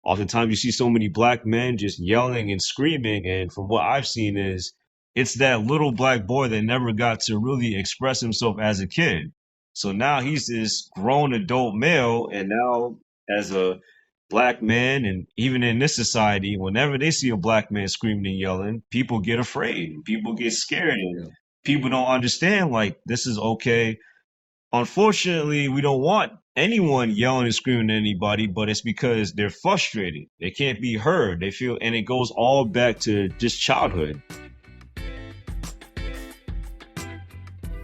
oftentimes you see so many black men just yelling and screaming. And from what I've seen is it's that little black boy that never got to really express himself as a kid. So now he's this grown adult male. And now as a black man, and even in this society, whenever they see a black man screaming and yelling, people get afraid, people get scared, and Yeah. people don't understand like this is okay. Unfortunately, we don't want anyone yelling and screaming at anybody, but it's because they're frustrated. They can't be heard. They feel, and it goes all back to just childhood.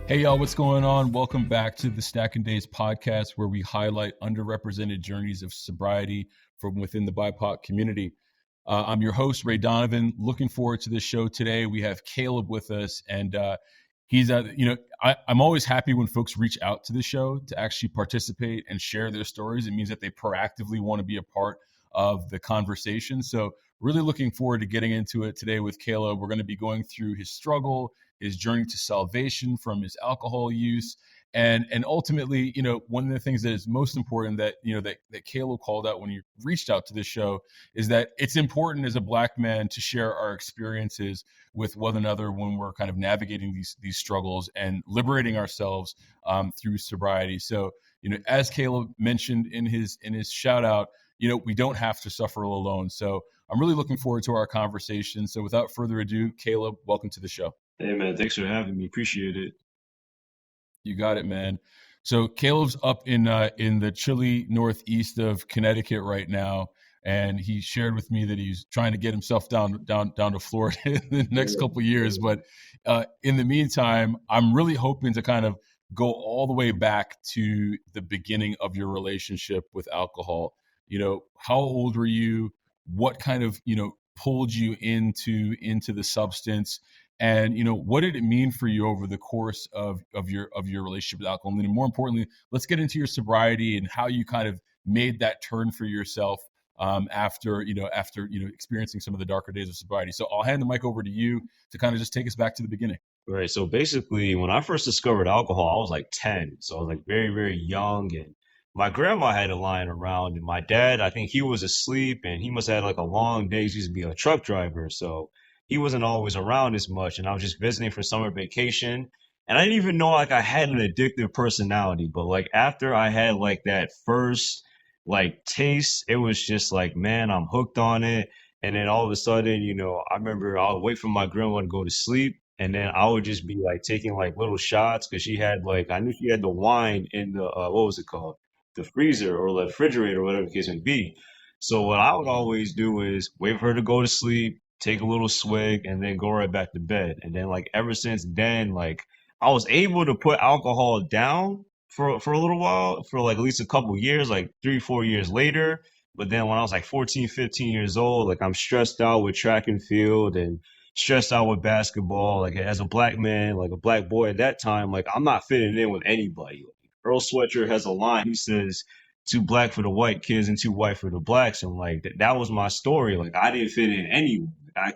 Hey, y'all, what's going on? Welcome back to the Stacking Days podcast, where we highlight underrepresented journeys of sobriety from within the BIPOC community. I'm your host, Ray Donovan. Looking forward to this show today. We have Caleb with us, and he's, I'm always happy when folks reach out to the show to actually participate and share their stories. It means that they proactively want to be a part of the conversation. So really looking forward to getting into it today with Caleb. We're going to be going through his struggle, his journey to salvation from his alcohol use. And ultimately, one of the things that is most important that Caleb called out when he reached out to this show is that it's important as a black man to share our experiences with one another when we're kind of navigating these struggles and liberating ourselves through sobriety. So, as Caleb mentioned in his shout out, we don't have to suffer alone. So I'm really looking forward to our conversation. So without further ado, Caleb, welcome to the show. Hey man, thanks for having me. Appreciate it. You got it, man. So Caleb's up in the chilly northeast of Connecticut right now, and he shared with me that he's trying to get himself down to Florida in the next couple of years. But in the meantime, I'm really hoping to kind of go all the way back to the beginning of your relationship with alcohol. How old were you? What kind of pulled you into the substance? And what did it mean for you over the course of your relationship with alcohol? And then more importantly, let's get into your sobriety and how you kind of made that turn for yourself after experiencing some of the darker days of sobriety. So I'll hand the mic over to you to kind of just take us back to the beginning. Right. So basically, when I first discovered alcohol, I was like 10. So I was like very, very young. And my grandma had it lying around. And my dad, I think he was asleep and he must have had like a long day. He used to be a truck driver. So he wasn't always around as much. And I was just visiting for summer vacation. And I didn't even know like I had an addictive personality. But like after I had like that first like taste, it was just like, man, I'm hooked on it. And then all of a sudden, I remember I would wait for my grandma to go to sleep. And then I would just be like taking like little shots because she had like, I knew she had the wine in the, what was it called? The freezer or the refrigerator, or whatever the case may be. So what I would always do is wait for her to go to sleep, take a little swig, and then go right back to bed. And then like ever since then, like I was able to put alcohol down for a little while, for like at least a couple years, like 3, 4 years later. But then when I was like 14, 15 years old, like I'm stressed out with track and field and stressed out with basketball. Like as a black man, like a black boy at that time, like I'm not fitting in with anybody. Like, Earl Sweatshirt has a line. He says, "Too black for the white kids and too white for the blacks." And like that was my story. Like I didn't fit in anywhere. I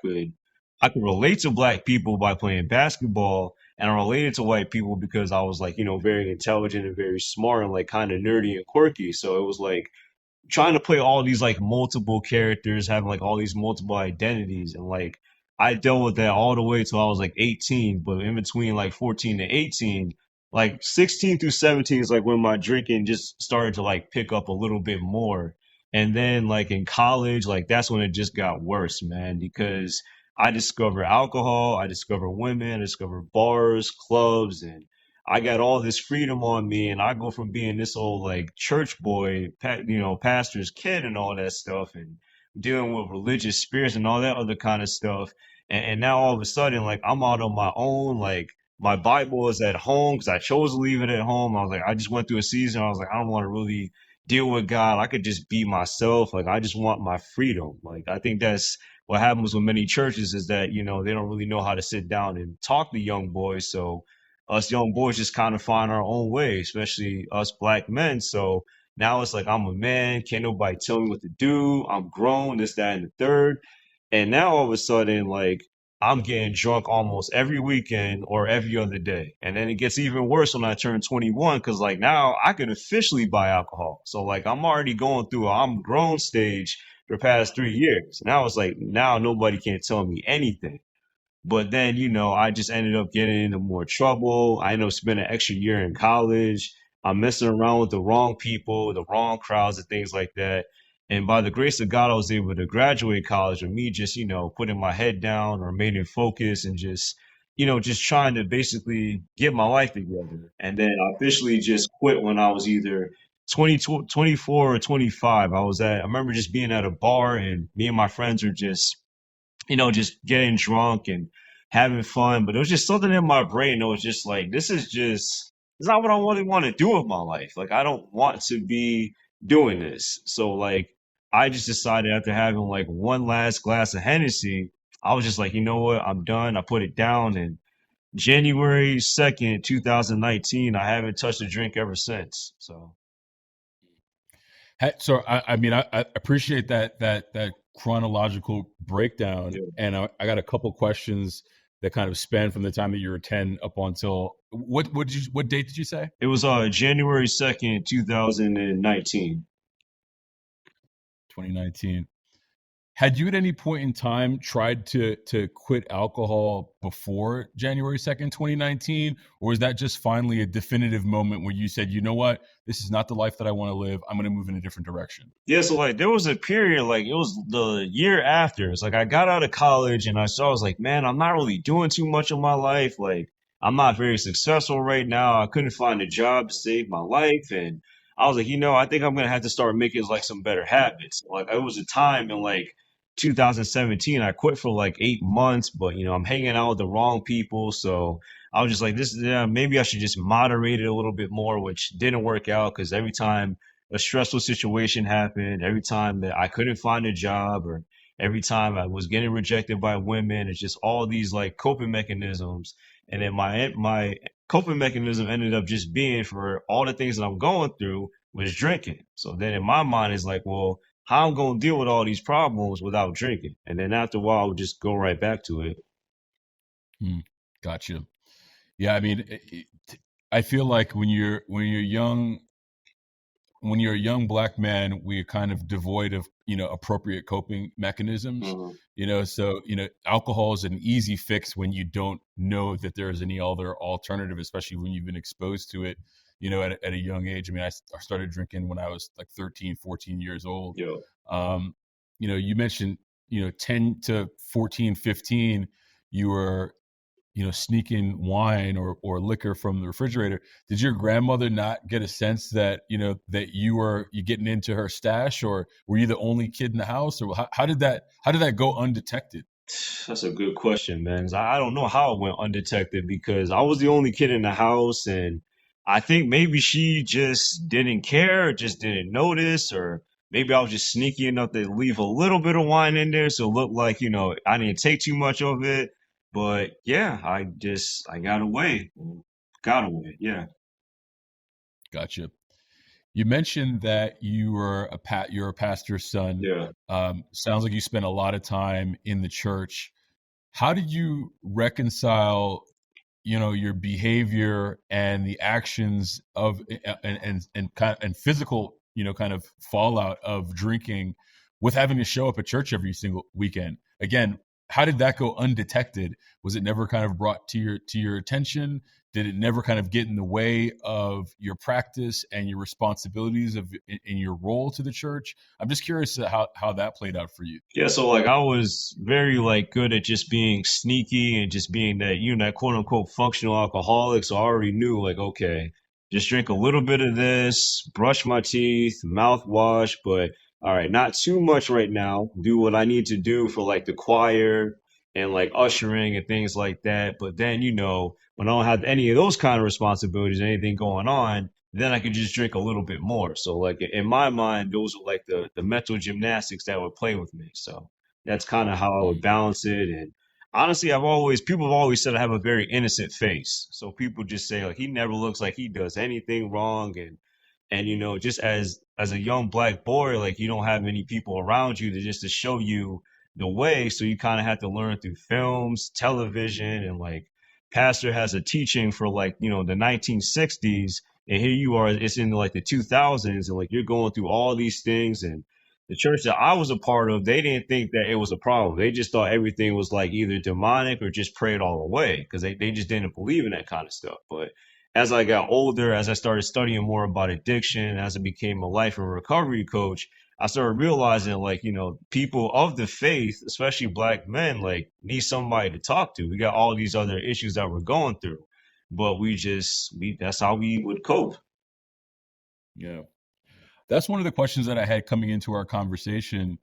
could relate to black people by playing basketball, and I related to white people because I was like, very intelligent and very smart and like kind of nerdy and quirky. So it was like trying to play all these like multiple characters, having like all these multiple identities. And like I dealt with that all the way till I was like 18. But in between like 14 to 18, like 16 through 17 is like when my drinking just started to like pick up a little bit more. And then like in college, like that's when it just got worse, man, because I discovered alcohol, I discovered women, I discovered bars, clubs, and I got all this freedom on me, and I go from being this old like church boy, pastor's kid, and all that stuff, and dealing with religious spirits and all that other kind of stuff. And now all of a sudden, like I'm out on my own. Like my Bible is at home because I chose to leave it at home. I was like, I just went through a season. I was like, I don't want to really deal with God. I could just be myself. Like I just want my freedom. Like I think that's what happens with many churches is that they don't really know how to sit down and talk to young boys. So us young boys just kind of find our own way, especially us black men. So now it's like I'm a man, can't nobody tell me what to do. I'm grown, this, that, and the third. And now all of a sudden, like I'm getting drunk almost every weekend or every other day. And then it gets even worse when I turn 21 because like now I can officially buy alcohol. So like I'm already going through a I'm grown stage for the past 3 years. And I was like, now nobody can tell me anything. But then, I just ended up getting into more trouble. I ended up spending an extra year in college. I'm messing around with the wrong people, the wrong crowds, and things like that. And by the grace of God, I was able to graduate college with me just, putting my head down, remaining focused, and just trying to basically get my life together. And then I officially just quit when I was either 24 or 25. I remember just being at a bar and me and my friends were just getting drunk and having fun. But it was just something in my brain that was just like, it's not what I really want to do with my life. Like, I don't want to be doing this. So, like, I just decided after having like one last glass of Hennessy, I was just like, you know what? I'm done. I put it down. And January 2nd, 2019, I haven't touched a drink ever since. So, So I mean, I appreciate that chronological breakdown, yeah. and I got a couple questions that kind of span from the time that you were 10 up until what date did you say? It was January 2nd, 2019. 2019. Had you at any point in time tried to quit alcohol before January 2nd, 2019, or is that just finally a definitive moment where you said, you know what, this is not the life that I want to live. I'm going to move in a different direction. Yeah, so like there was a period like it was the year after. It's like I got out of college and I was like, man, I'm not really doing too much of my life. Like I'm not very successful right now. I couldn't find a job to save my life, and I was like, I think I'm gonna have to start making like some better habits. Like it was a time in like 2017, I quit for like 8 months, but I'm hanging out with the wrong people, so I was just like, maybe I should just moderate it a little bit more, which didn't work out because every time a stressful situation happened, every time that I couldn't find a job or every time I was getting rejected by women, it's just all these like coping mechanisms. And then my coping mechanism ended up just being for all the things that I'm going through was drinking. So then in my mind it's like, well, how I'm gonna deal with all these problems without drinking? And then after a while I would just go right back to it. Hmm. Gotcha. Yeah, I mean, I feel like when you're a young black man, we're kind of devoid of appropriate coping mechanisms. Mhm. So alcohol is an easy fix when you don't know that there's any other alternative, especially when you've been exposed to it. At a young age. I mean, I started drinking when I was like 13, 14 years old. Yeah. Um, you mentioned 10 to 14, 15, you were sneaking wine or liquor from the refrigerator. Did your grandmother not get a sense that that you getting into her stash, or were you the only kid in the house, or how did that go undetected? That's a good question, man. I don't know how it went undetected because I was the only kid in the house, and I think maybe she just didn't care, or just didn't notice, or maybe I was just sneaky enough to leave a little bit of wine in there so it looked like, I didn't take too much of it. But yeah, I got away. Got away. Yeah. Gotcha. You mentioned that you're a pastor's son. Yeah. Sounds like you spent a lot of time in the church. How did you reconcile your behavior and the actions of and physical kind of fallout of drinking with having to show up at church every single weekend? Again, how did that go undetected? Was it never kind of brought to your attention? Did it never kind of get in the way of your practice and your responsibilities in your role to the church? I'm just curious how that played out for you. Yeah, so like I was very like good at just being sneaky and just being that quote unquote functional alcoholic. So I already knew like, okay, just drink a little bit of this, brush my teeth, mouthwash, but all right, not too much right now. Do what I need to do for like the choir and like ushering and things like that. But then, when I don't have any of those kind of responsibilities, anything going on, then I could just drink a little bit more. So like in my mind, those were like the mental gymnastics that would play with me. So that's kind of how I would Mm, balance it. And honestly, people have always said I have a very innocent face. So people just say like he never looks like he does anything wrong. And just as a young black boy, like you don't have many people around you to show you the way. So you kind of have to learn through films, television, and like pastor has a teaching for like, the 1960s, and here you are, it's in like the 2000s, and like you're going through all these things, and the church that I was a part of, they didn't think that it was a problem. They just thought everything was like either demonic or just prayed all away because they just didn't believe in that kind of stuff. But as I got older, as I started studying more about addiction, as I became a life and recovery coach, I started realizing like, people of the faith, especially black men, like need somebody to talk to. We got all these other issues that we're going through, but that's how we would cope. Yeah. That's one of the questions that I had coming into our conversation.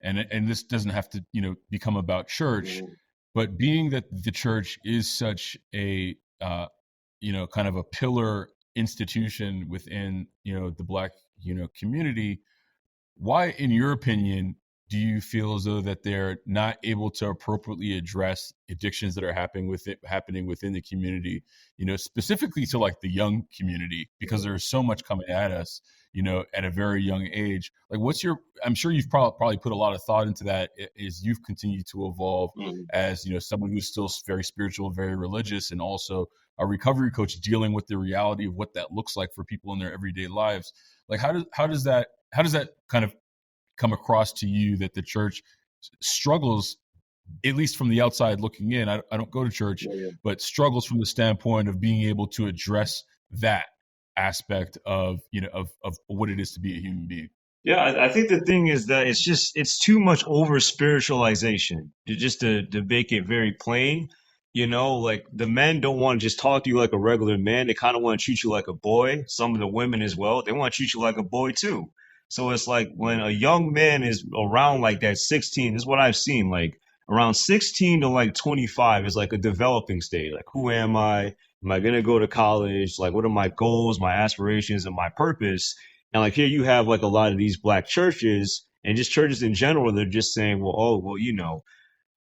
And this doesn't have to, become about church, Mhm. but being that the church is such a, kind of a pillar institution within, the black, community, why, in your opinion, do you feel as though that they're not able to appropriately address addictions that are happening within the community, specifically to like the young community, because there's so much coming at us, at a very young age? Like, I'm sure you've probably put a lot of thought into that as you've continued to evolve Mhm. as, someone who's still very spiritual, very religious, and also a recovery coach dealing with the reality of what that looks like for people in their everyday lives. Like, how does that kind of come across to you that the church struggles, at least from the outside looking in? I don't go to church, Yeah, yeah. but struggles from the standpoint of being able to address that aspect of, of what it is to be a human being. Yeah, I think the thing is that it's too much over spiritualization to make it very plain. Like the men don't want to just talk to you like a regular man. They kind of want to treat you like a boy. Some of the women as well, they want to treat you like a boy too. So it's like when a young man is around like that 16, this is what I've seen, like around 16 to like 25 is like a developing stage. Like, who am I? Am I gonna go to college? Like, what are my goals, my aspirations, and my purpose? And like here you have like a lot of these black churches and just churches in general, they're just saying, well, oh, well,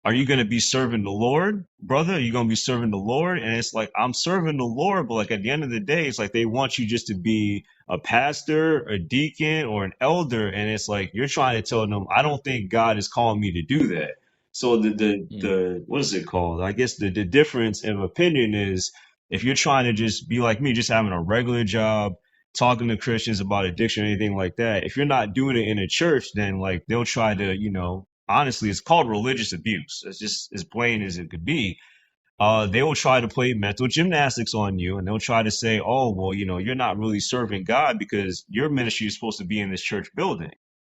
are you going to be serving the Lord, brother? Are you going to be serving the Lord? And it's like, I'm serving the Lord, but like at the end of the day, it's like they want you just to be a pastor, a deacon, or an elder. And it's like you're trying to tell them, I don't think God is calling me to do that. So Mm, the what is it called? I guess the difference in opinion is if you're trying to just be like me, just having a regular job, talking to Christians about addiction or anything like that, if you're not doing it in a church, then like they'll try to, honestly, it's called religious abuse. It's just as plain as it could be. They will try to play mental gymnastics on you and they'll try to say, oh, well, you're not really serving God because your ministry is supposed to be in this church building.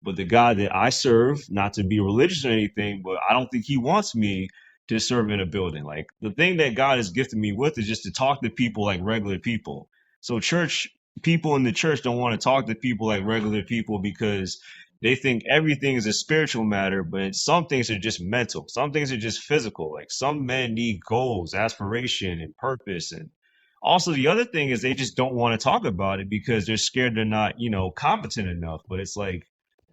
But the God that I serve, not to be religious or anything, but I don't think he wants me to serve in a building. Like the thing that God has gifted me with is just to talk to people like regular people. So church people in the church don't want to talk to people like regular people because they think everything is a spiritual matter, but some things are just mental. Some things are just physical. Like some men need goals, aspiration, and purpose. And also the other thing is they just don't want to talk about it because they're scared they're not, competent enough. But it's like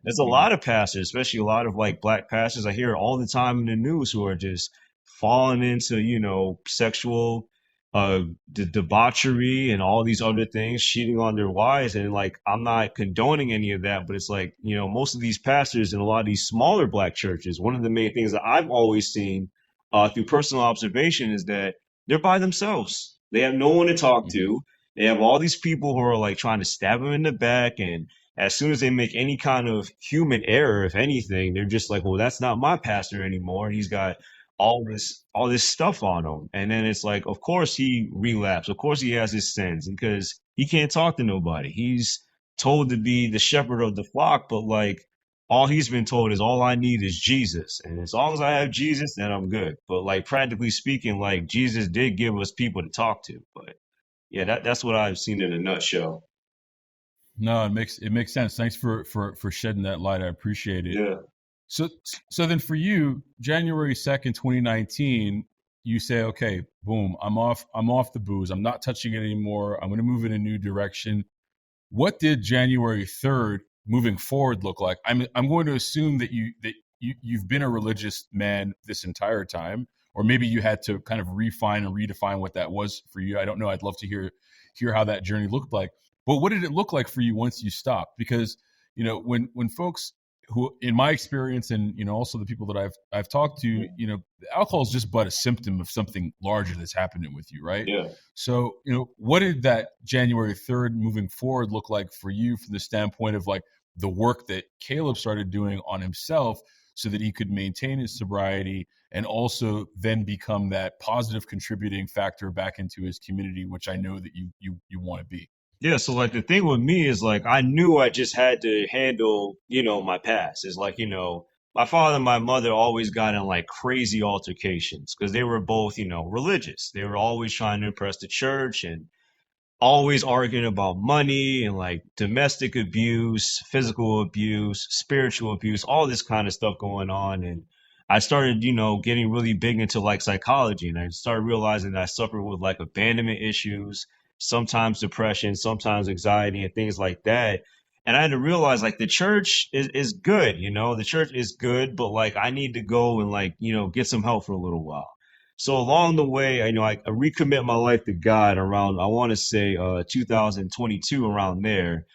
there's a mm, lot of pastors, especially a lot of like black pastors I hear all the time in the news who are just falling into, sexual debauchery and all these other things, cheating on their wives. And like, I'm not condoning any of that, but it's like, most of these pastors in a lot of these smaller black churches, one of the main things that I've always seen through personal observation is that they're by themselves. They have no one to talk mhm, to. They have all these people who are like trying to stab them in the back. And as soon as they make any kind of human error, if anything, they're just like, well, that's not my pastor anymore. He's got all this stuff on him. And then it's like, of course he relapsed. Of course he has his sins because he can't talk to nobody. He's told to be the shepherd of the flock, but like all he's been told is all I need is Jesus. And as long as I have Jesus, then I'm good. But like practically speaking, like Jesus did give us people to talk to. But yeah, that's what I've seen in a nutshell. no, it makes sense. Thanks for shedding that light. I appreciate it. Yeah. So so then for you, January 2nd, 2019, you say, okay, boom, I'm off the booze. I'm not touching it anymore. I'm going to move in a new direction. What did January 3rd moving forward look like? I'm going to assume that you've been a religious man this entire time, or maybe you had to kind of refine and redefine what that was for you. I don't know. I'd love to hear how that journey looked like. But what did it look like for you once you stopped? Because when folks who, in my experience, and also the people that I've talked to, alcohol is just but a symptom of something larger that's happening with you, right? Yeah. So, what did that January 3rd moving forward look like for you from the standpoint of like the work that Caleb started doing on himself so that he could maintain his sobriety and also then become that positive contributing factor back into his community, which I know that you want to be. Yeah, so like the thing with me is like I knew I just had to handle, my past. It's like, my father and my mother always got in like crazy altercations because they were both, religious. They were always trying to impress the church and always arguing about money and like domestic abuse, physical abuse, spiritual abuse, all this kind of stuff going on. And I started, getting really big into like psychology, and I started realizing that I suffered with like abandonment issues, sometimes depression, sometimes anxiety and things like that. And I had to realize like the church is good, the church is good, but like I need to go and like, get some help for a little while. So along the way, I recommit my life to God around, I want to say, 2022, around there.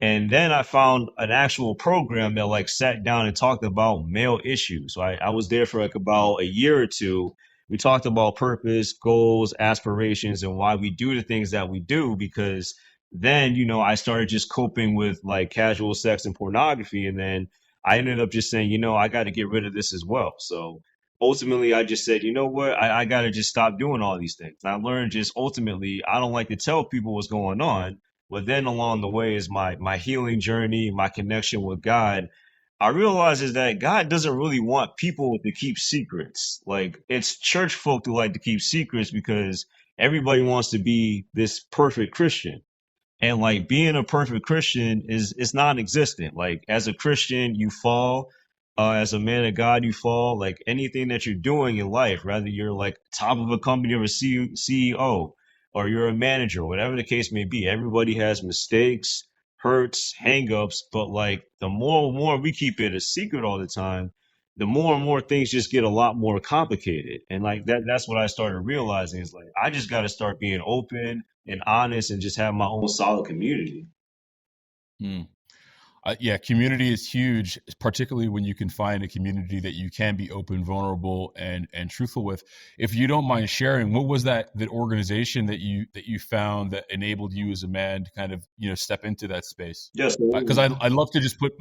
And then I found an actual program that like sat down and talked about male issues. So I was there for like about a year or two. We talked about purpose, goals, aspirations, and why we do the things that we do. Because then, I started just coping with like casual sex and pornography. And then I ended up just saying, I got to get rid of this as well. So ultimately I just said, you know what, I got to just stop doing all these things. And I learned just ultimately I don't like to tell people what's going on. But then along the way is my healing journey, my connection with God. I realize is that God doesn't really want people to keep secrets. Like it's church folk who like to keep secrets because everybody wants to be this perfect Christian. And like being a perfect Christian is it's non-existent. Like as a Christian, you fall. As a man of God, you fall. Like anything that you're doing in life, whether you're like top of a company or a CEO, or you're a manager, whatever the case may be, everybody has mistakes, hurts, hangups. But like the more and more we keep it a secret all the time, the more and more things just get a lot more complicated. And like that's what I started realizing is like I just got to start being open and honest and just have my own solid community. Hmm. Yeah, community is huge, particularly when you can find a community that you can be open, vulnerable, and truthful with. If you don't mind sharing, what was that organization that you found that enabled you as a man to kind of step into that space? Yes. Because I'd love to just put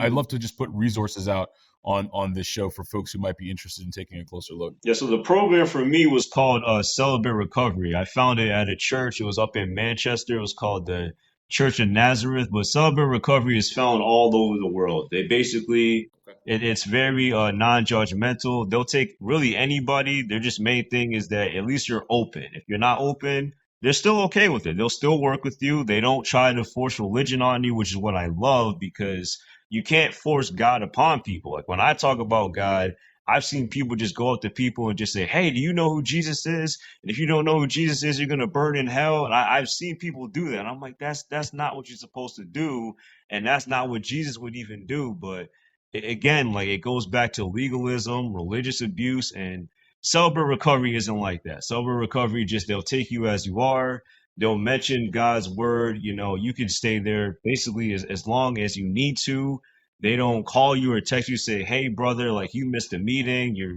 resources out on this show for folks who might be interested in taking a closer look. Yeah, so the program for me was called Celebrate Recovery. I found it at a church. It was up in Manchester. It was called the Church of Nazareth. But Celebrate Recovery is found all over the world. They basically, Okay. it's very non-judgmental. They'll take really anybody. Their just main thing is that at least you're open. If you're not open, they're still okay with it. They'll still work with you. They don't try to force religion on you, which is what I love because you can't force God upon people. Like when I talk about God, I've seen people just go up to people and just say, "Hey, do you know who Jesus is? And if you don't know who Jesus is, you're gonna burn in hell." And I've seen people do that. And I'm like, that's not what you're supposed to do, and that's not what Jesus would even do. But again, like it goes back to legalism, religious abuse, and sober recovery isn't like that. Sober recovery just they'll take you as you are. They'll mention God's word. You can stay there basically as long as you need to. They don't call you or text you say, "Hey brother, like you missed a meeting, you're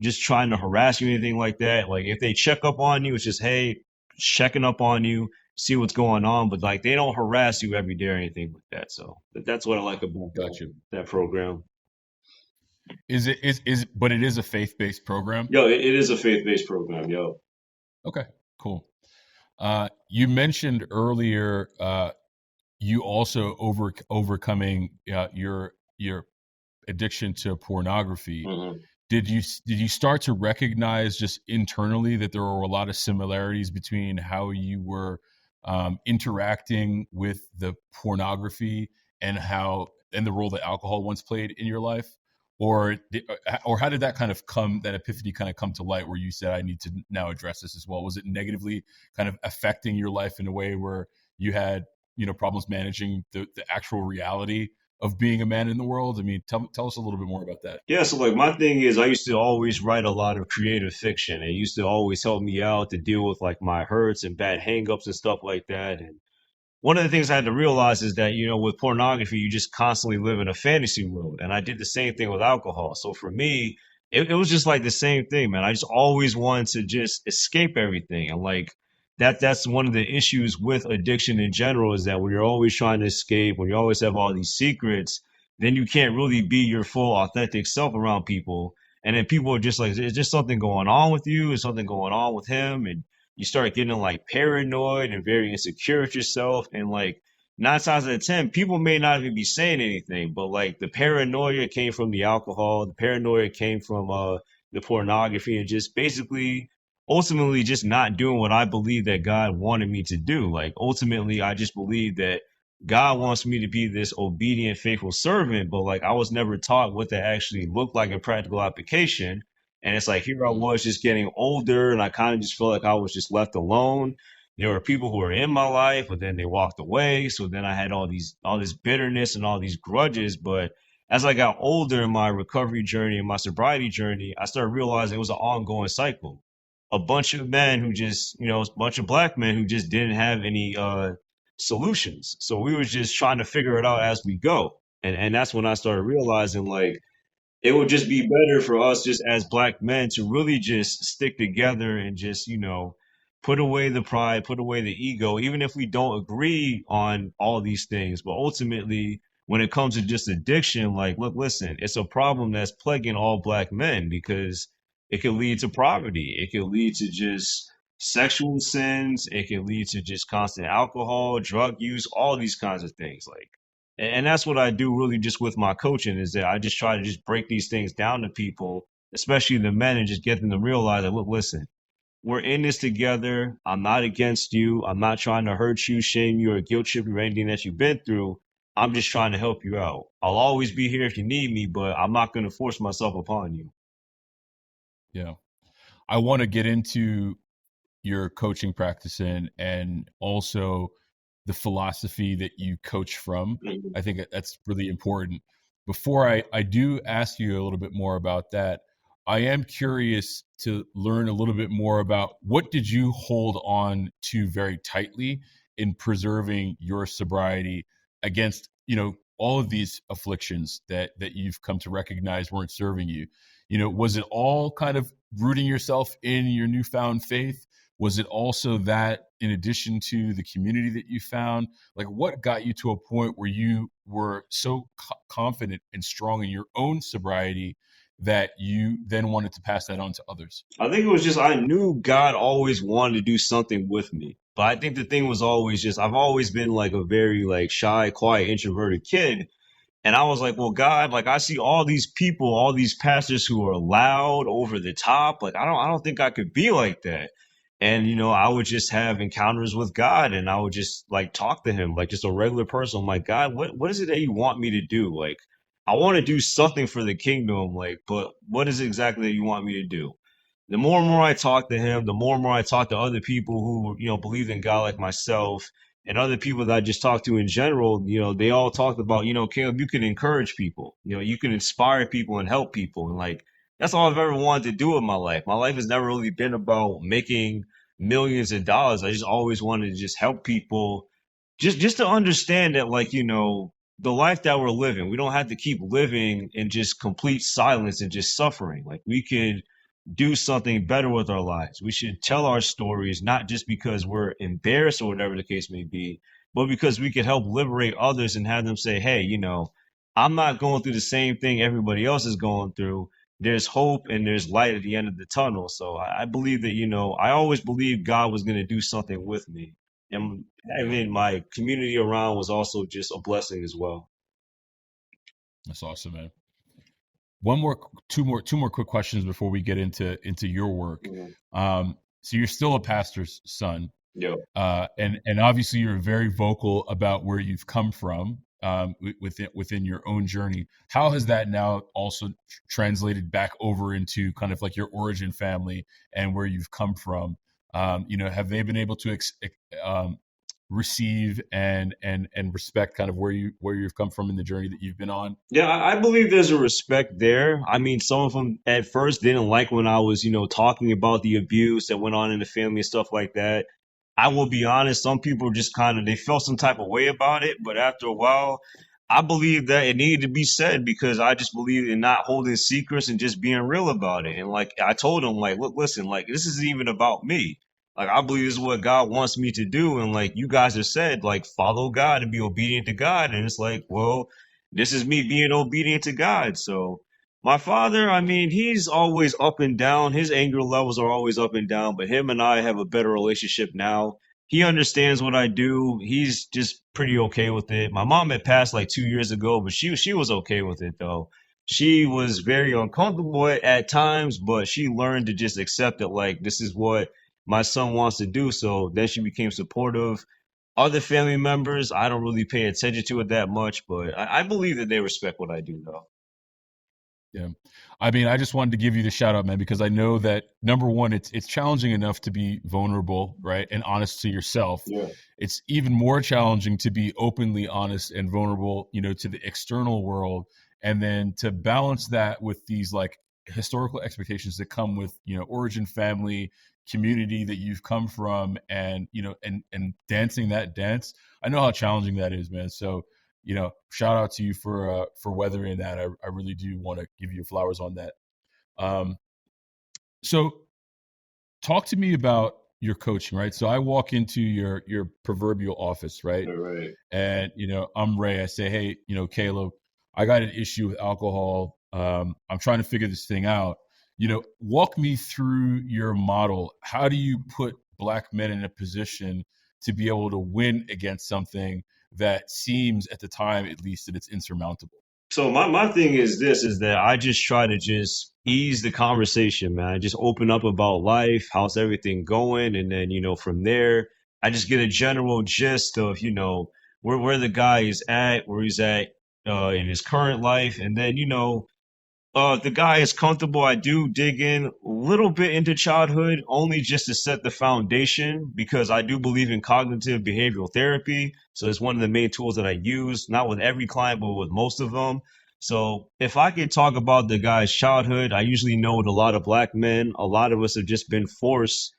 just trying to harass you," anything like that. Like if they check up on you, it's just, "Hey, checking up on you, see what's going on," but like they don't harass you every day or anything like that. So that's what I like about Got you. that program. But it is a faith based program. Yo, it is a faith-based program, yo. Okay, cool. You mentioned earlier you also overcoming your addiction to pornography. Mhm. Did you start to recognize just internally that there were a lot of similarities between how you were interacting with the pornography and the role that alcohol once played in your life? Or how did that epiphany kind of come to light where you said, I need to now address this as well? Was it negatively kind of affecting your life in a way where you had problems managing the actual reality of being a man in the world? I mean, tell us a little bit more about that. Yeah, so like my thing is I used to always write a lot of creative fiction. It used to always help me out to deal with like my hurts and bad hangups and stuff like that. And one of the things I had to realize is that, with pornography, you just constantly live in a fantasy world. And I did the same thing with alcohol. So for me, it was just like the same thing, man. I just always wanted to just escape everything. And like that's one of the issues with addiction in general, is that when you're always trying to escape, when you always have all these secrets, then you can't really be your full authentic self around people. And then people are just like, is just something going on with you? Is something going on with him? And you start getting like paranoid and very insecure with yourself. And like 9 times out of 10, people may not even be saying anything, but like the paranoia came from the alcohol, the paranoia came from the pornography, and just basically ultimately just not doing what I believe that God wanted me to do. Like ultimately, I just believe that God wants me to be this obedient, faithful servant, but like I was never taught what that actually looked like in practical application. And it's like here I Mm. was just getting older, and I kind of just felt like I was just left alone. There were people who were in my life, but then they walked away. So then I had all this bitterness and all these grudges. But as I got older in my recovery journey and my sobriety journey, I started realizing it was an ongoing cycle. A bunch of men who just, a bunch of black men who just didn't have any solutions. So we was just trying to figure it out as we go. And that's when I started realizing like it would just be better for us just as black men to really just stick together and just, put away the pride, put away the ego, even if we don't agree on all these things. But ultimately, when it comes to just addiction, like, look, listen, it's a problem that's plaguing all black men because it can lead to poverty. It can lead to just sexual sins. It can lead to just constant alcohol, drug use, all these kinds of things. Like, and that's what I do really just with my coaching, is that I just try to just break these things down to people, especially the men, and just get them to realize that, look, listen, we're in this together. I'm not against you. I'm not trying to hurt you, shame you, or guilt trip you or anything that you've been through. I'm just trying to help you out. I'll always be here if you need me, but I'm not going to force myself upon you. Yeah. I want to get into your coaching practice and also the philosophy that you coach from. Mhm. I think that's really important. Before I do ask you a little bit more about that, I am curious to learn a little bit more about what did you hold on to very tightly in preserving your sobriety against, all of these afflictions that you've come to recognize weren't serving you. Was it all kind of rooting yourself in your newfound faith? Was it also that, in addition to the community that you found, like what got you to a point where you were so confident and strong in your own sobriety that you then wanted to pass that on to others? I think it was just I knew God always wanted to do something with me. But I think the thing was always just I've always been like a very like shy, quiet, introverted kid. And I was like, well, God, like I see all these people, all these pastors who are loud, over the top. Like I don't think I could be like that. And I would just have encounters with God, and I would just like talk to him like just a regular person. I'm like, God, what is it that you want me to do? Like, I want to do something for the kingdom, like, but what is it exactly that you want me to do? The more and more I talk to him, the more and more I talk to other people who, believe in God like myself, and other people that I just talked to in general, they all talked about, Caleb, you can encourage people, you can inspire people and help people. And like, that's all I've ever wanted to do in my life. My life has never really been about making millions of dollars. I just always wanted to just help people just to understand that, like, the life that we're living, we don't have to keep living in just complete silence and just suffering. Like, we could do something better with our lives. We should tell our stories, not just because we're embarrassed or whatever the case may be, but because we could help liberate others and have them say, hey, I'm not going through the same thing everybody else is going through. There's hope and there's light at the end of the tunnel. So I believe that, I always believed God was going to do something with me. And Yeah, having my community around was also just a blessing as well. that's awesome, man. One more, two more quick questions before we get into your work. Mhm. So you're still a pastor's son, Yeah. and obviously you're very vocal about where you've come from within your own journey. How has that now also translated back over into kind of like your origin family and where you've come from? Have they been able to um, receive and respect kind of where you've come from in the journey that you've been on? Yeah, I believe there's a respect there. I mean, some of them at first didn't like when I was, talking about the abuse that went on in the family and stuff like that. I will be honest, some people just kind of they felt some type of way about it, but after a while, I believe that it needed to be said because I just believe in not holding secrets and just being real about it. And like I told them, like, look, listen, like this isn't even about me. Like, I believe this is what God wants me to do. And like you guys have said, like, follow God and be obedient to God. And it's like, well, this is me being obedient to God. So my father, I mean, he's always up and down. His anger levels are always up and down, but him and I have a better relationship now. He understands what I do. He's just pretty okay with it. My mom had passed like 2 years ago, but she was okay with it though. She was very uncomfortable at times, but she learned to just accept it. Like, this is what my son wants to do. So then she became supportive. Other family members, I don't really pay attention to it that much, but I believe that they respect what I do, though. Yeah. I mean, I just wanted to give you the shout out, man, because I know that number one, it's challenging enough to be vulnerable, right? And honest to yourself. Yeah. It's even more challenging to be openly honest and vulnerable, to the external world. And then to balance that with these like historical expectations that come with, origin, family, community that you've come from, and and dancing that dance. I know how challenging that is, man. So shout out to you for weathering that. I really do want to give you flowers on that. Um, so talk to me about your coaching, right? So I walk into your proverbial office, right? All right. And I'm Ray. I say, hey, Caleb, I got an issue with alcohol. I'm trying to figure this thing out. Walk me through your model. How do you put Black men in a position to be able to win against something that seems, at the time at least, that it's insurmountable? So my thing is this is that I just try to just ease the conversation, man. I just open up about life, how's everything going, and then, from there, I just get a general gist of, where the guy is at, where he's at in his current life, and then, the guy is comfortable. I do dig in a little bit into childhood, only just to set the foundation, because I do believe in cognitive behavioral therapy. So it's one of the main tools that I use, not with every client, but with most of them. So if I could talk about the guy's childhood, I usually know with a lot of Black men, a lot of us have just been forced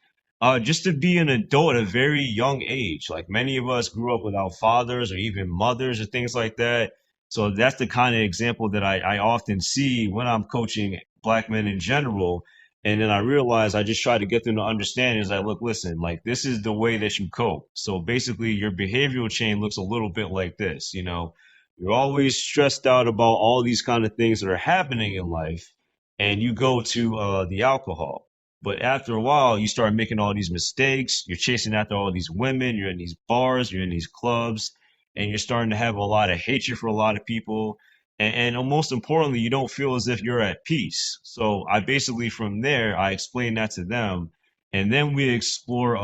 just to be an adult at a very young age. Like, many of us grew up without fathers or even mothers or things like that. So that's the kind of example that I often see when I'm coaching Black men in general. And then I realize I just try to get them to understand is like, look, listen, like, this is the way that you cope. So basically your behavioral chain looks a little bit like this, you're always stressed out about all these kind of things that are happening in life. And you go to the alcohol. But after a while, you start making all these mistakes. You're chasing after all these women. You're in these bars. You're in these clubs, and you're starting to have a lot of hatred for a lot of people. And most importantly, you don't feel as if you're at peace. So I basically, from there, I explain that to them. And then we explore,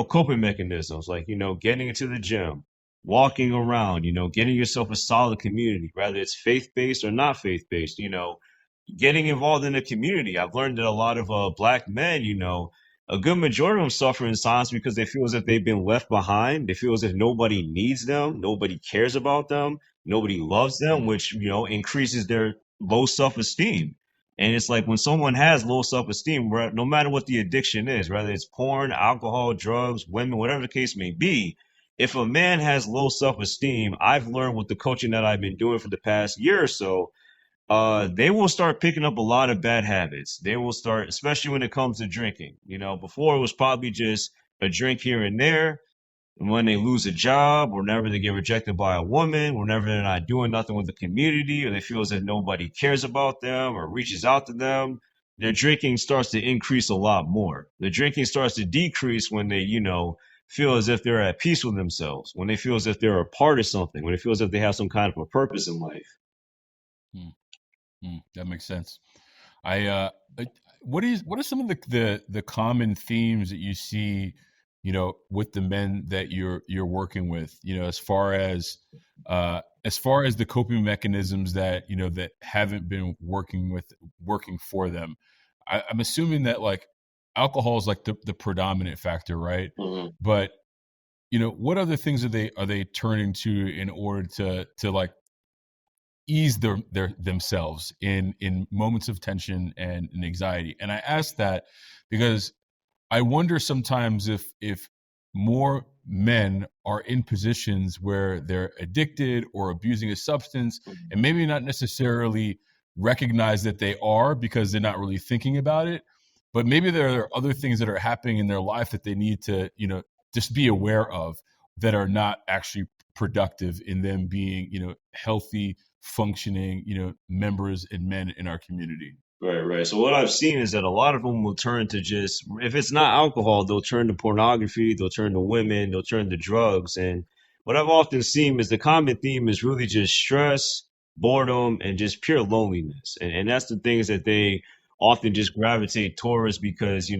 coping mechanisms like, getting into the gym, walking around, getting yourself a solid community, whether it's faith based or not faith based, getting involved in the community. I've learned that a lot of Black men, a good majority of them suffer in silence because they feel as if they've been left behind. They feel as if nobody needs them, nobody cares about them, nobody loves them, which, increases their low self-esteem. And it's like when someone has low self-esteem, no matter what the addiction is, whether it's porn, alcohol, drugs, women, whatever the case may be, if a man has low self-esteem, I've learned with the coaching that I've been doing for the past year or so, they will start picking up a lot of bad habits. They will start, especially when it comes to drinking. Before it was probably just a drink here and there. And when they lose a job, whenever they get rejected by a woman, whenever they're not doing nothing with the community, or they feel as if nobody cares about them or reaches out to them, their drinking starts to increase a lot more. The drinking starts to decrease when they, feel as if they're at peace with themselves, when they feel as if they're a part of something, when they feel as if they have some kind of a purpose in life. That makes sense. I what are some of the common themes that you see, with the men that you're working with, as far as the coping mechanisms that that haven't been working for them. I'm assuming that like alcohol is like the predominant factor, right? Mm-hmm. But what other things are they turning to in order to like ease themselves in moments of tension and anxiety? And I ask that because I wonder sometimes if more men are in positions where they're addicted or abusing a substance and maybe not necessarily recognize that they are because they're not really thinking about it, but maybe there are other things that are happening in their life that they need to, just be aware of, that are not actually productive in them being, healthy, functioning, members and men in our community. Right, right. So what I've seen is that a lot of them will turn to just, if it's not alcohol, they'll turn to pornography, they'll turn to women, they'll turn to drugs. And what I've often seen is the common theme is really just stress, boredom, and just pure loneliness. And that's the things that they often just gravitate towards because,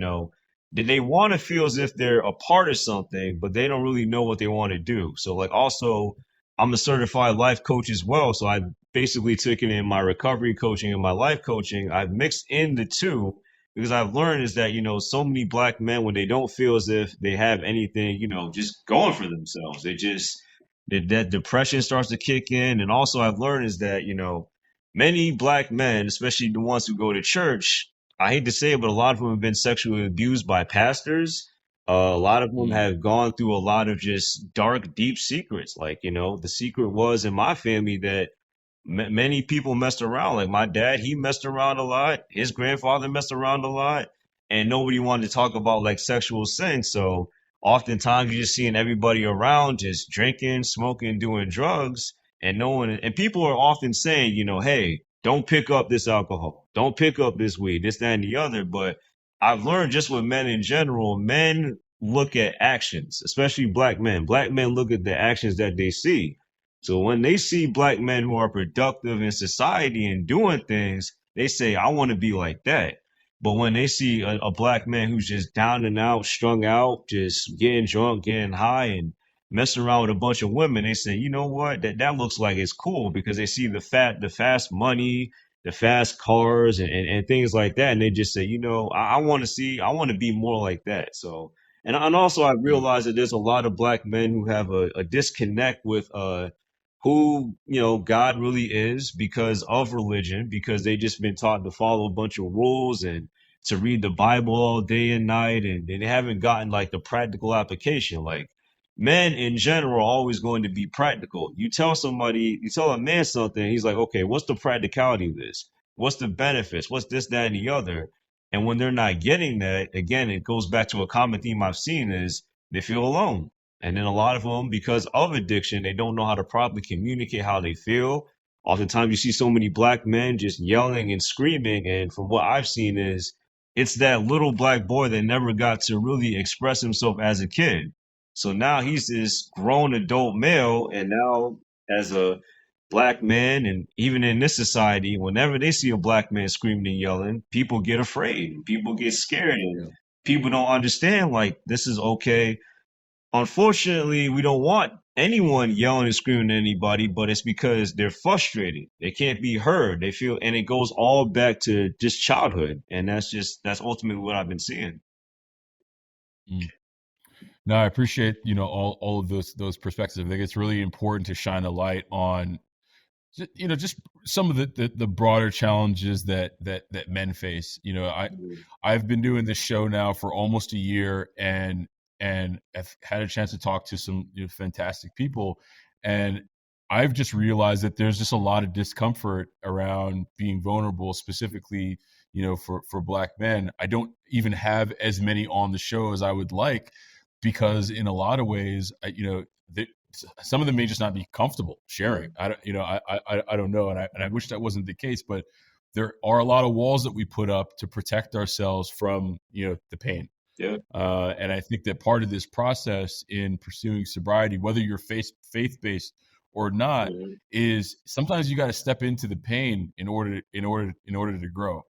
they want to feel as if they're a part of something, but they don't really know what they want to do. So like also, I'm a certified life coach as well. So I basically taken in my recovery coaching and my life coaching. I've mixed in the two because I've learned is that, so many black men, when they don't feel as if they have anything, just going for themselves, that depression starts to kick in. And also I've learned is that, many black men, especially the ones who go to church, I hate to say it, but a lot of them have been sexually abused by pastors. A lot of them Mm. have gone through a lot of just dark, deep secrets. Like, the secret was in my family that many people messed around. Like my dad, he messed around a lot. His grandfather messed around a lot, and nobody wanted to talk about like sexual sin. So oftentimes you're just seeing everybody around just drinking, smoking, doing drugs, and no one. And people are often saying, hey, don't pick up this alcohol, don't pick up this weed, this, that, and the other. But I've learned just with men in general, men look at actions, especially black men. Black men look at the actions that they see. So when they see black men who are productive in society and doing things, they say, I want to be like that. But when they see a black man who's just down and out, strung out, just getting drunk, getting high, and messing around with a bunch of women, they say, you know what? That looks like it's cool because they see the fast money, the fast cars, and things like that, and they just say, I want to I want to be more like that. So, and also I Yeah. realize that there's a lot of black men who have a disconnect with who God really is because of religion, because they just been taught to follow a bunch of rules and to read the Bible all day and night, and they haven't gotten like the practical application. Like men in general are always going to be practical. You tell a man something, he's like, okay, what's the practicality of this? What's the benefits? What's this, that, and the other? And when they're not getting that, again, it goes back to a common theme I've seen is they feel alone. And then a lot of them, because of addiction, they don't know how to properly communicate how they feel. Oftentimes, you see so many black men just yelling and screaming. And from what I've seen is it's that little black boy that never got to really express himself as a kid. So now he's this grown adult male. And now, as a black man, and even in this society, whenever they see a black man screaming and yelling, people get afraid, people get scared, and Yeah. people don't understand like this is okay. Unfortunately, we don't want anyone yelling and screaming at anybody, but it's because they're frustrated. They can't be heard. They feel, and it goes all back to just childhood. And that's ultimately what I've been seeing. Mm. No, I appreciate, all of those perspectives. I think it's really important to shine a light on, just some of the broader challenges that men face. I've been doing this show now for almost a year, and I've had a chance to talk to some, fantastic people, and I've just realized that there's just a lot of discomfort around being vulnerable, specifically, for black men. I don't even have as many on the show as I would like, because in a lot of ways, some of them may just not be comfortable sharing. I don't, I don't know, and I wish that wasn't the case, but there are a lot of walls that we put up to protect ourselves from, the pain. Yeah. And I think that part of this process in pursuing sobriety, whether you're faith based or not, Mhm. is sometimes you got to step into the pain in order to grow.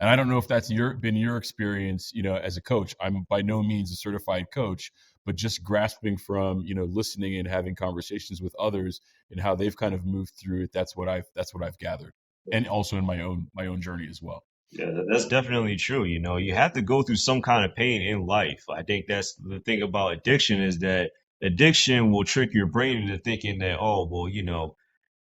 And I don't know if that's been your experience, as a coach. I'm by no means a certified coach, but just grasping from, listening and having conversations with others and how they've kind of moved through it. That's what I've gathered, and also in my own journey as well. Yeah, that's definitely true. You have to go through some kind of pain in life. I think that's the thing about addiction is that addiction will trick your brain into thinking that, oh, well,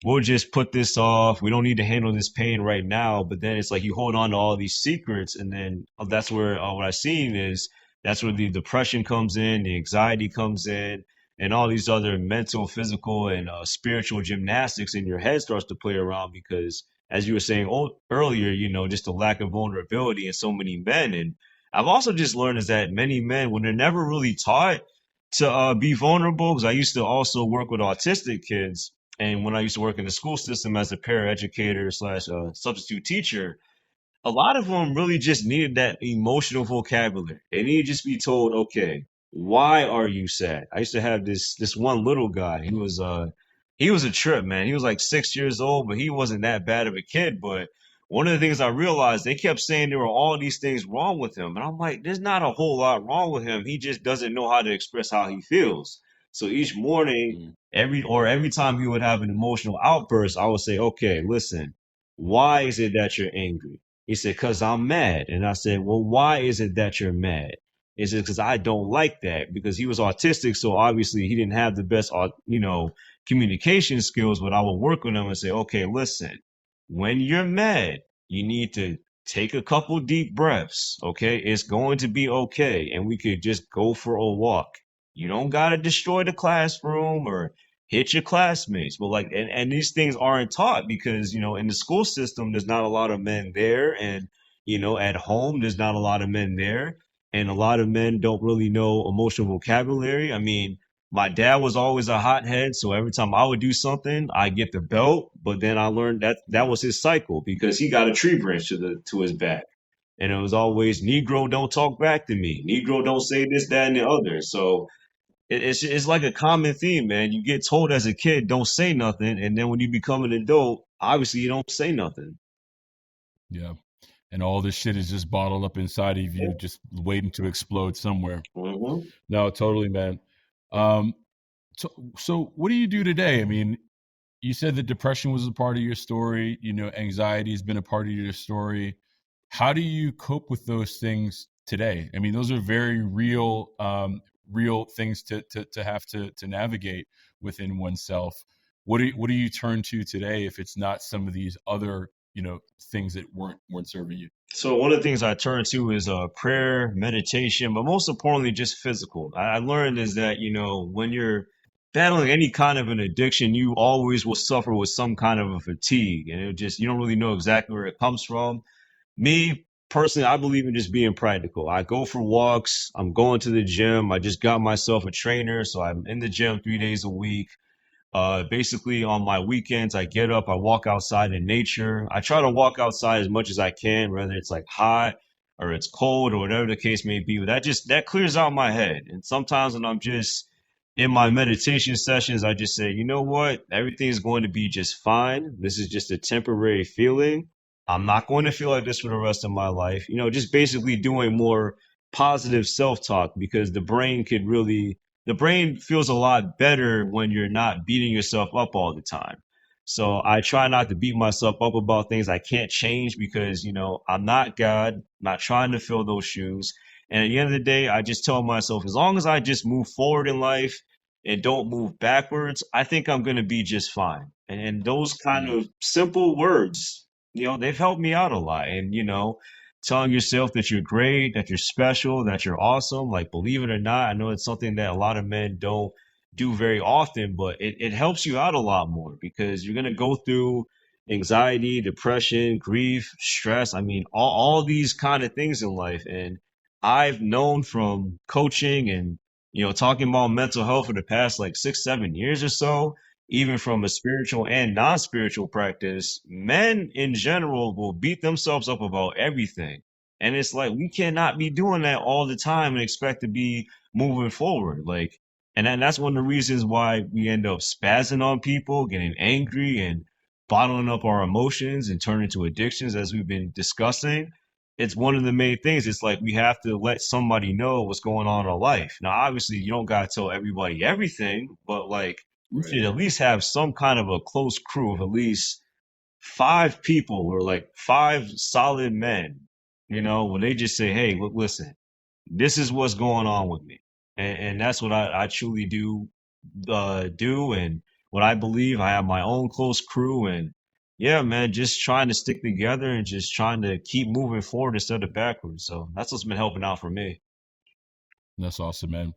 we'll just put this off. We don't need to handle this pain right now. But then it's like you hold on to all these secrets. And then that's where what I've seen is that's where the depression comes in, the anxiety comes in, and all these other mental, physical, and spiritual gymnastics in your head starts to play around because as you were saying earlier, just the lack of vulnerability in so many men. And I've also just learned is that many men, when they're never really taught to be vulnerable, because I used to also work with autistic kids. And when I used to work in the school system as a paraeducator slash substitute teacher, a lot of them really just needed that emotional vocabulary. They need to just be told, okay, why are you sad? I used to have this one little guy. He was a trip, man. He was like 6 years old, but he wasn't that bad of a kid. But one of the things I realized, they kept saying there were all these things wrong with him. And I'm like, there's not a whole lot wrong with him. He just doesn't know how to express how he feels. So each morning, Mm. every time he would have an emotional outburst, I would say, okay, listen, why is it that you're angry? He said, "Cause I'm mad." And I said, "Well, why is it that you're mad?" He said, "Cause I don't like that." Because he was autistic, so obviously he didn't have the best, communication skills. But I would work with him and say, "Okay, listen, when you're mad, you need to take a couple deep breaths. Okay, it's going to be okay, and we could just go for a walk. You don't gotta destroy the classroom or hit your classmates. But like, and these things aren't taught because, in the school system, there's not a lot of men there. And, at home, there's not a lot of men there. And a lot of men don't really know emotional vocabulary. I mean, my dad was always a hothead. So every time I would do something, I get the belt. But then I learned that that was his cycle because he got a tree branch to his back. And it was always Negro don't talk back to me. Negro don't say this, that, and the other. So it's like a common theme, man. You get told as a kid, don't say nothing, and then when you become an adult, obviously you don't say nothing. Yeah. And all this shit is just bottled up inside of Yeah. you, just waiting to explode somewhere. Hmm. No, totally, man. Um, so what do you do today? I mean, you said that depression was a part of your story. Anxiety has been a part of your story. How do you cope with those things today? I mean, those are very real things to have to navigate within oneself. What do you turn to today if it's not some of these other things that weren't serving you? So one of the things I turn to is prayer, meditation, but most importantly, just physical. I learned is that when you're battling any kind of an addiction, you always will suffer with some kind of a fatigue, and it just you don't really know exactly where it comes from. Me personally, I believe in just being practical. I go for walks. I'm going to the gym. I just got myself a trainer, so I'm in the gym 3 days a week. Basically, on my weekends, I get up, I walk outside in nature. I try to walk outside as much as I can, whether it's like hot or it's cold or whatever the case may be. But that clears out my head. And sometimes when I'm just in my meditation sessions, I just say, you know what? Everything is going to be just fine. This is just a temporary feeling. I'm not going to feel like this for the rest of my life. Just basically doing more positive self-talk because the brain feels a lot better when you're not beating yourself up all the time. So I try not to beat myself up about things I can't change because, I'm not God, I'm not trying to fill those shoes. And at the end of the day, I just tell myself, as long as I just move forward in life and don't move backwards, I think I'm going to be just fine. And those kind Mm. of simple words, they've helped me out a lot. And, telling yourself that you're great, that you're special, that you're awesome. Like, believe it or not, I know it's something that a lot of men don't do very often, but it helps you out a lot more because you're going to go through anxiety, depression, grief, stress. I mean, all these kind of things in life. And I've known from coaching and, talking about mental health for the past like 6, 7 years or so, even from a spiritual and non-spiritual practice, men in general will beat themselves up about everything. And it's like we cannot be doing that all the time and expect to be moving forward. Like, and then that's one of the reasons why we end up spazzing on people, getting angry and bottling up our emotions and turning to addictions as we've been discussing. It's one of the main things. It's like we have to let somebody know what's going on in our life. Now, obviously, you don't gotta tell everybody everything, but like you Right. should at least have some kind of a close crew of at least 5 people or like 5 solid men, when they just say, hey, look, listen, this is what's going on with me. And that's what I truly do. And what I believe, I have my own close crew. And yeah, man, just trying to stick together and just trying to keep moving forward instead of backwards. So that's what's been helping out for me. That's awesome, man.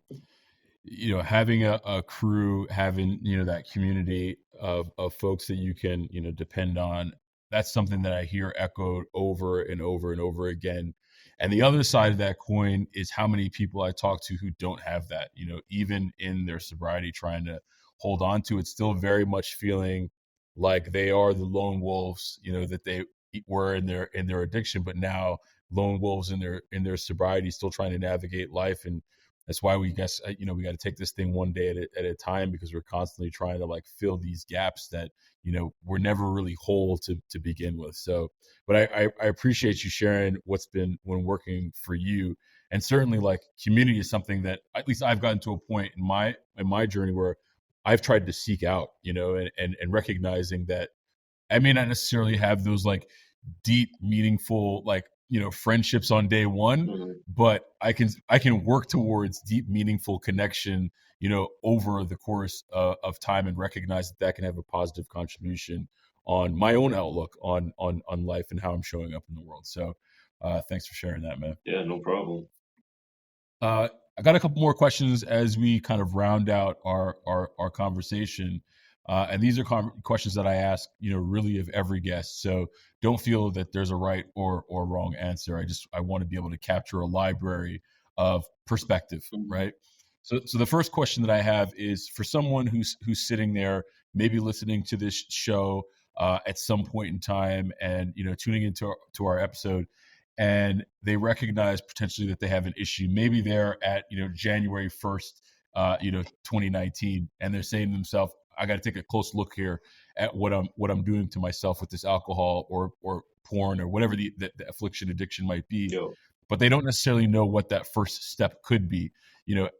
Having a crew, having that community of folks that you can depend on. that's something that I hear echoed over and over and over again. And the other side of that coin is how many people I talk to who don't have that, even in their sobriety, trying to hold on to it, still very much feeling like they are the lone wolves, that they were in their addiction, but now lone wolves in their sobriety, still trying to navigate life. And that's why we guess, we got to take this thing one day at a time, because we're constantly trying to like fill these gaps that, we're never really whole to begin with. So, but I appreciate you sharing what's been when working for you. And certainly like community is something that at least I've gotten to a point in my journey where I've tried to seek out, and recognizing that I may not necessarily have those like deep, meaningful, like, friendships on day one, Mhm. but I can work towards deep, meaningful connection, over the course of time, and recognize that can have a positive contribution on my own outlook on life and how I'm showing up in the world. So, thanks for sharing that, man. Yeah, no problem. I got a couple more questions as we kind of round out our conversation, and these are questions that I ask, really of every guest. So don't feel that there's a right or wrong answer. I want to be able to capture a library of perspective, Mhm. right? So the first question that I have is for someone who's sitting there, maybe listening to this show at some point in time, and tuning into our episode, and they recognize potentially that they have an issue. Maybe they're at January 1st, 2019, and they're saying to themselves, "I got to take a close look here at what I'm doing to myself with this alcohol or porn or whatever the affliction addiction might be." Yo. But they don't necessarily know what that first step could be.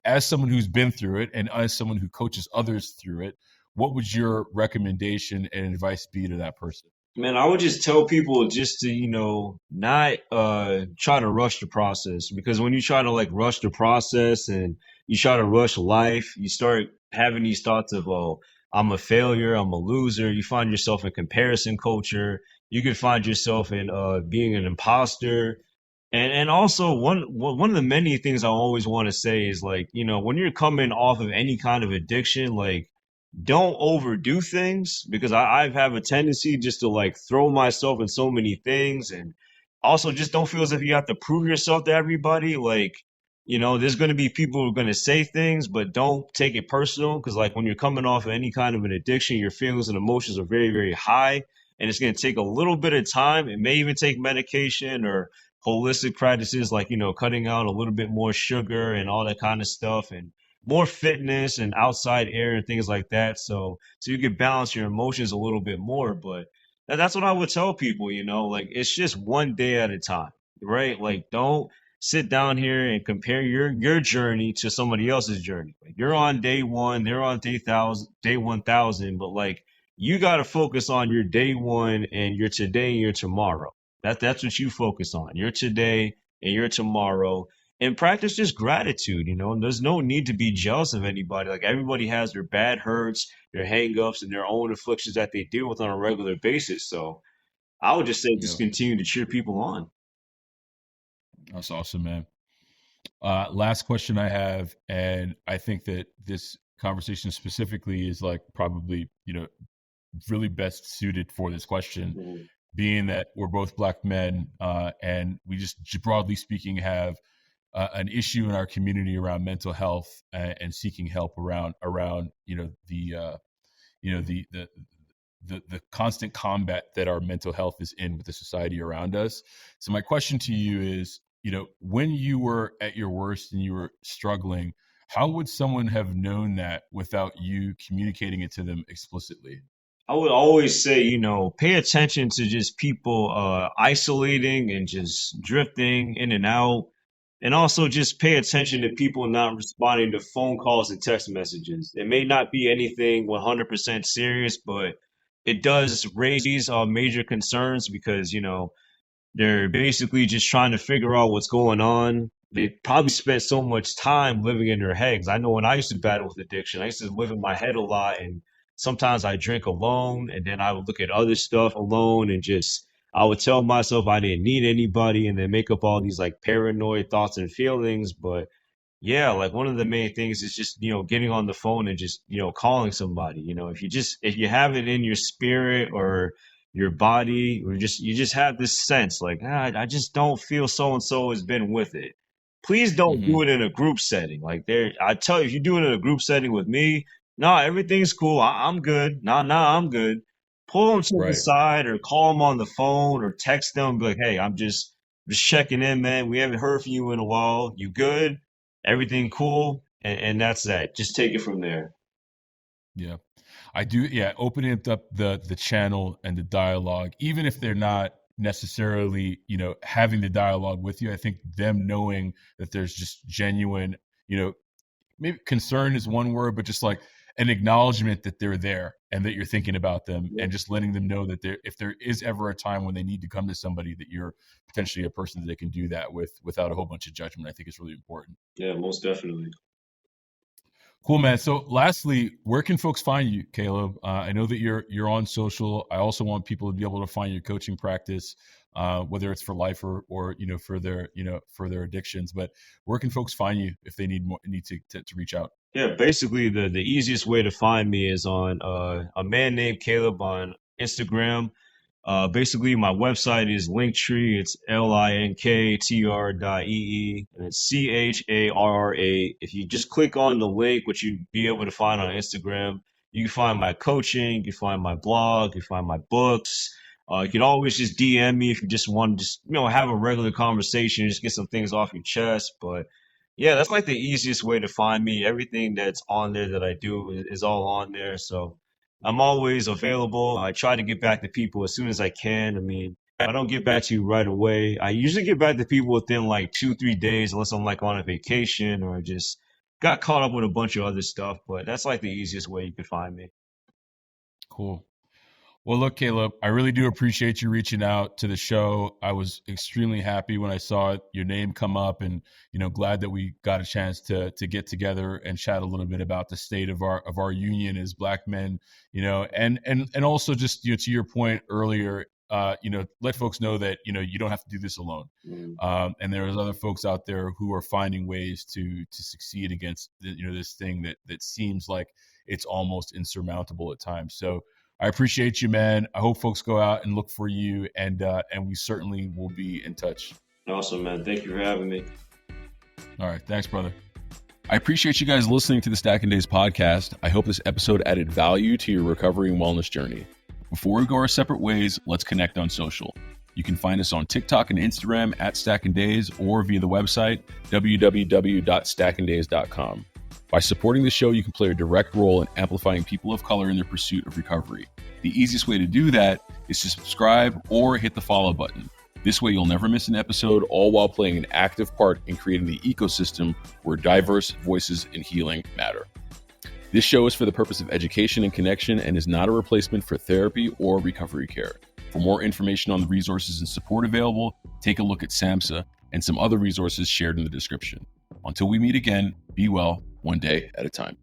As someone who's been through it, and as someone who coaches others through it, what would your recommendation and advice be to that person? Man, I would just tell people just to, not try to rush the process, because when you try to like rush the process and you try to rush life, you start having these thoughts of, oh, I'm a failure, I'm a loser. You find yourself in comparison culture. You could find yourself in being an imposter. And also one of the many things I always want to say is like, when you're coming off of any kind of addiction, like don't overdo things, because I have a tendency just to like throw myself in so many things, and also just don't feel as if you have to prove yourself to everybody. Like, there's going to be people who are going to say things, but don't take it personal, because like when you're coming off of any kind of an addiction, your feelings and emotions are very, very high, and it's going to take a little bit of time. It may even take medication or holistic practices like, cutting out a little bit more sugar and all that kind of stuff, and more fitness and outside air and things like that. So you can balance your emotions a little bit more. But that's what I would tell people, like it's just one day at a time, right? Like don't sit down here and compare your journey to somebody else's journey. Like you're on day one, they're on day 1,000, but like you got to focus on your day one and your today and your tomorrow. That's what you focus on. Your today and your tomorrow, and practice just gratitude, and there's no need to be jealous of anybody. Like everybody has their bad hurts, their hangups, and their own afflictions that they deal with on a regular basis. So I would just say just Yeah, continue to cheer people on. that's awesome, man. Last question I have, and I think that this conversation specifically is like probably, really best suited for this question, Mhm. being that we're both black men, and we just broadly speaking have an issue in our community around mental health, and seeking help around the constant combat that our mental health is in with the society around us. So my question to you is, when you were at your worst and you were struggling, how would someone have known that without you communicating it to them explicitly? I would always say, pay attention to just people isolating and just drifting in and out. And also just pay attention to people not responding to phone calls and text messages. It may not be anything 100% serious, but it does raise major concerns, because, they're basically just trying to figure out what's going on. They probably spent so much time living in their heads. I know when I used to battle with addiction, I used to live in my head a lot, and sometimes I drink alone, and then I would look at other stuff alone, and just I would tell myself I didn't need anybody, and then make up all these like paranoid thoughts and feelings. But yeah, like one of the main things is just, getting on the phone and just, calling somebody. If you have it in your spirit, or your body, or you just have this sense like, I just don't feel so and so has been with it. Please don't Hmm. do it in a group setting. Like I tell you, if you do it in a group setting with me, nah, everything's cool. I'm good. Nah, I'm good. Pull them to the Right. side or call them on the phone or text them. Be like, hey, I'm just checking in, man. We haven't heard from you in a while. You good? Everything cool? And that's that. Just take it from there. Yeah. I do. Yeah. Opening up the channel and the dialogue, even if they're not necessarily, having the dialogue with you, I think them knowing that there's just genuine, maybe concern is one word, but just like an acknowledgement that they're there and that you're thinking about them, Yeah, and just letting them know that if there is ever a time when they need to come to somebody, that you're potentially a person that they can do that with without a whole bunch of judgment, I think is really important. yeah, most definitely. Cool, man. So, lastly, where can folks find you, Caleb? I know that you're on social. I also want people to be able to find your coaching practice, whether it's for life or for their addictions. But where can folks find you if they need to reach out? Yeah, basically the easiest way to find me is on a man named Caleb on Instagram. Basically, my website is Linktree. It's linktr.ee, and it's CHARRA. If you just click on the link, which you'd be able to find on Instagram, you can find my coaching, you can find my blog, you can find my books. You can always just DM me if you just want to just have a regular conversation, just get some things off your chest. But yeah, that's like the easiest way to find me. Everything that's on there that I do is all on there. So I'm always available. I try to get back to people as soon as I can. I mean, I don't get back to you right away. I usually get back to people within like 2, 3 days, unless I'm like on a vacation or just got caught up with a bunch of other stuff. But that's like the easiest way you could find me. Cool. Well, look, Caleb, I really do appreciate you reaching out to the show. I was extremely happy when I saw your name come up, and glad that we got a chance to get together and chat a little bit about the state of our union as Black men. And also just to your point earlier, let folks know that you don't have to do this alone, Mm. and there's other folks out there who are finding ways to succeed against this thing that seems like it's almost insurmountable at times. So I appreciate you, man. I hope folks go out and look for you, and we certainly will be in touch. Awesome, man. Thank you for having me. All right, thanks, brother. I appreciate you guys listening to the Stacking Days podcast. I hope this episode added value to your recovery and wellness journey. Before we go our separate ways, let's connect on social. You can find us on TikTok and Instagram at Stacking Days, or via the website www.stackingdays.com. By supporting the show, you can play a direct role in amplifying people of color in their pursuit of recovery. The easiest way to do that is to subscribe or hit the follow button. This way, you'll never miss an episode, all while playing an active part in creating the ecosystem where diverse voices in healing matter. This show is for the purpose of education and connection and is not a replacement for therapy or recovery care. For more information on the resources and support available, take a look at SAMHSA and some other resources shared in the description. Until we meet again, be well, one day at a time.